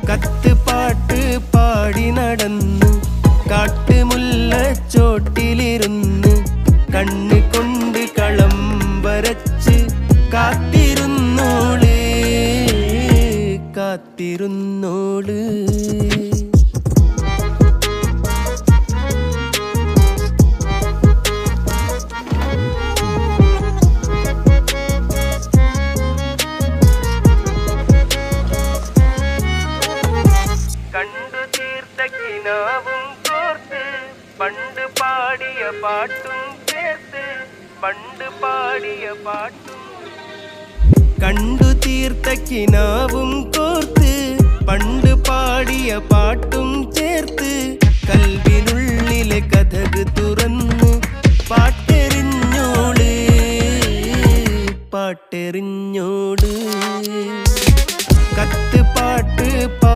കത്തുപാട്ട് പാടി നടന്ന് കാട്ടുമുല്ലച്ചോട്ടിലിരുന്ന് കണ്ണ് കൊണ്ട് കളം വരച്ച് കാത്തിരുന്നോള് കാത്തിരുന്നോള്. കണ്ടു തീർത്ത കിനാവും കോർത്ത് പണ്ട് പാടിയ പാട്ടും ചേർത്ത് പണ്ട് പാടിയ പാട്ടും. കണ്ടു തീർത്ത കിനാവും കോർത്ത് പണ്ട് പാടിയ പാട്ടും